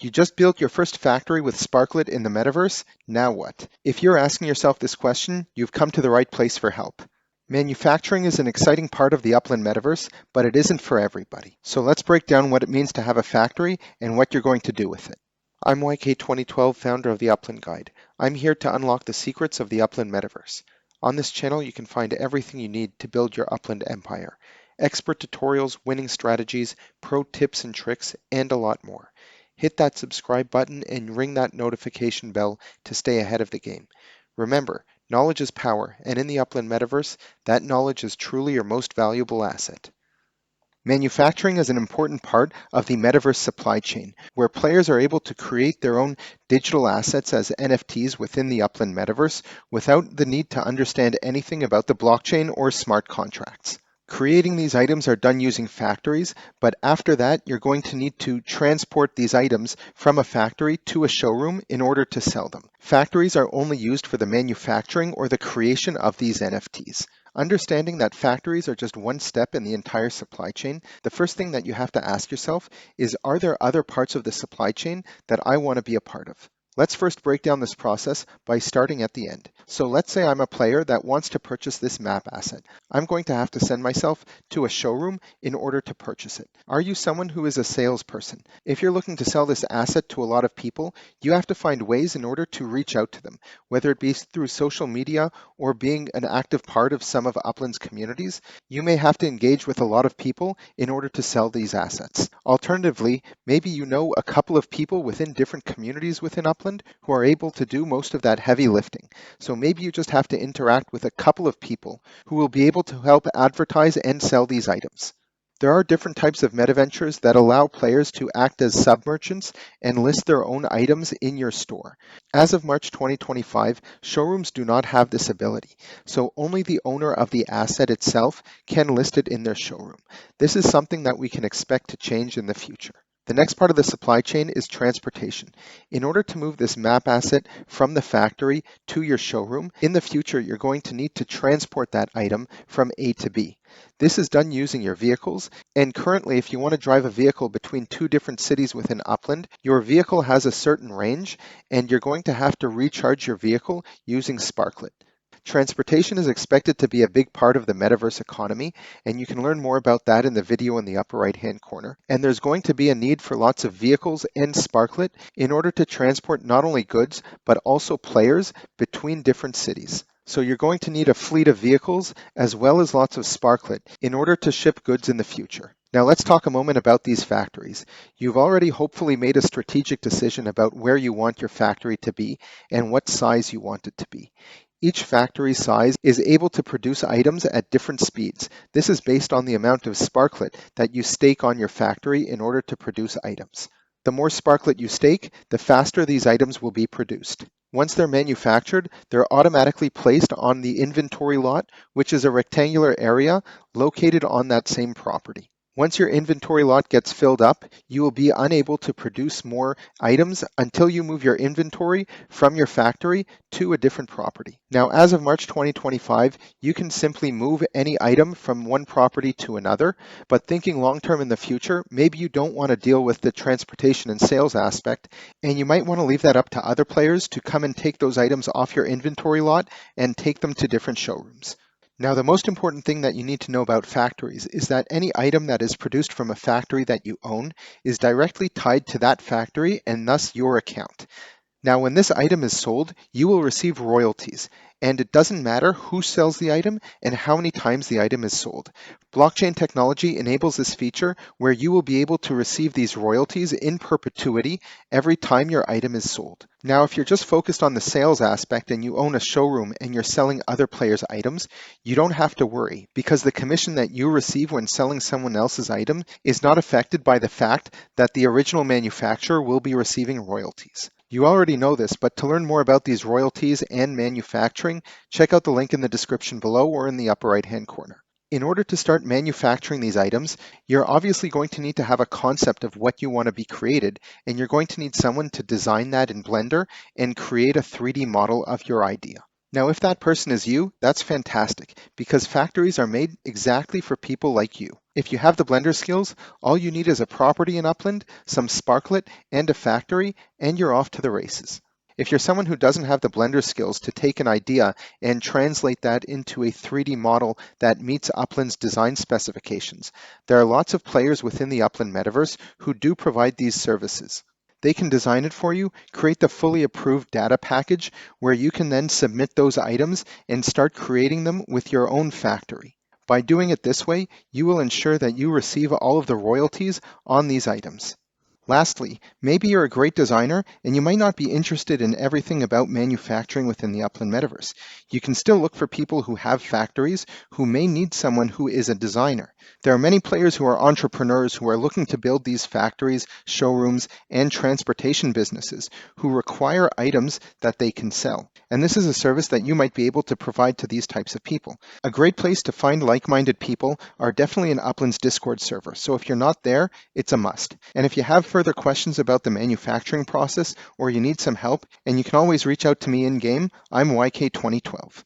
You just built your first factory with Sparklet in the metaverse. Now what? If you're asking yourself this question, you've come to the right place for help. Manufacturing is an exciting part of the Upland Metaverse, but it isn't for everybody. So let's break down what it means to have a factory and what you're going to do with it. I'm YK2012, founder of the Upland Guide. I'm here to unlock the secrets of the Upland Metaverse. On this channel, you can find everything you need to build your Upland empire. Expert tutorials, winning strategies, pro tips and tricks, and a lot more. Hit that subscribe button and ring that notification bell to stay ahead of the game. Remember, knowledge is power, and in the Upland Metaverse, that knowledge is truly your most valuable asset. Manufacturing is an important part of the metaverse supply chain, where players are able to create their own digital assets as NFTs within the Upland Metaverse without the need to understand anything about the blockchain or smart contracts. Creating these items are done using factories, but after that, you're going to need to transport these items from a factory to a showroom in order to sell them. Factories are only used for the manufacturing or the creation of these NFTs. Understanding that factories are just one step in the entire supply chain, the first thing that you have to ask yourself is, are there other parts of the supply chain that I want to be a part of? Let's first break down this process by starting at the end. So let's say I'm a player that wants to purchase this map asset. I'm going to have to send myself to a showroom in order to purchase it. Are you someone who is a salesperson? If you're looking to sell this asset to a lot of people, you have to find ways in order to reach out to them, whether it be through social media or being an active part of some of Upland's communities. You may have to engage with a lot of people in order to sell these assets. Alternatively, maybe you know a couple of people within different communities within Upland who are able to do most of that heavy lifting. So maybe you just have to interact with a couple of people who will be able to help advertise and sell these items. There are different types of metaventures that allow players to act as sub-merchants and list their own items in your store. As of March 2025, showrooms do not have this ability, so only the owner of the asset itself can list it in their showroom. This is something that we can expect to change in the future. The next part of the supply chain is transportation. In order to move this map asset from the factory to your showroom, in the future you're going to need to transport that item from A to B. This is done using your vehicles, and currently if you want to drive a vehicle between two different cities within Upland, your vehicle has a certain range and you're going to have to recharge your vehicle using Sparklet. Transportation is expected to be a big part of the metaverse economy, and you can learn more about that in the video in the upper right-hand corner. And there's going to be a need for lots of vehicles and Sparklet in order to transport not only goods, but also players between different cities. So you're going to need a fleet of vehicles as well as lots of Sparklet in order to ship goods in the future. Now let's talk a moment about these factories. You've already hopefully made a strategic decision about where you want your factory to be and what size you want it to be. Each factory size is able to produce items at different speeds. This is based on the amount of Sparklet that you stake on your factory in order to produce items. The more Sparklet you stake, the faster these items will be produced. Once they're manufactured, they're automatically placed on the inventory lot, which is a rectangular area located on that same property. Once your inventory lot gets filled up, you will be unable to produce more items until you move your inventory from your factory to a different property. Now, as of March 2025, you can simply move any item from one property to another, but thinking long-term in the future, maybe you don't want to deal with the transportation and sales aspect, and you might want to leave that up to other players to come and take those items off your inventory lot and take them to different showrooms. Now, the most important thing that you need to know about factories is that any item that is produced from a factory that you own is directly tied to that factory and thus your account. Now, when this item is sold, you will receive royalties, and it doesn't matter who sells the item and how many times the item is sold. Blockchain technology enables this feature where you will be able to receive these royalties in perpetuity every time your item is sold. Now, if you're just focused on the sales aspect and you own a showroom and you're selling other players' items, you don't have to worry because the commission that you receive when selling someone else's item is not affected by the fact that the original manufacturer will be receiving royalties. You already know this, but to learn more about these royalties and manufacturing, check out the link in the description below or in the upper right-hand corner. In order to start manufacturing these items, you're obviously going to need to have a concept of what you want to be created, and you're going to need someone to design that in Blender and create a 3D model of your idea. Now, if that person is you, that's fantastic because factories are made exactly for people like you. If you have the Blender skills, all you need is a property in Upland, some Sparklet, and a factory, and you're off to the races. If you're someone who doesn't have the Blender skills to take an idea and translate that into a 3D model that meets Upland's design specifications, there are lots of players within the Upland Metaverse who do provide these services. They can design it for you, create the fully approved data package where you can then submit those items and start creating them with your own factory. By doing it this way, you will ensure that you receive all of the royalties on these items. Lastly, maybe you're a great designer and you might not be interested in everything about manufacturing within the Upland Metaverse. You can still look for people who have factories who may need someone who is a designer. There are many players who are entrepreneurs who are looking to build these factories, showrooms, and transportation businesses who require items that they can sell. And this is a service that you might be able to provide to these types of people. A great place to find like-minded people are definitely in Upland's Discord server. So if you're not there, it's a must. And if you have further questions about the manufacturing process or you need some help, and you can always reach out to me in game, I'm YK2012.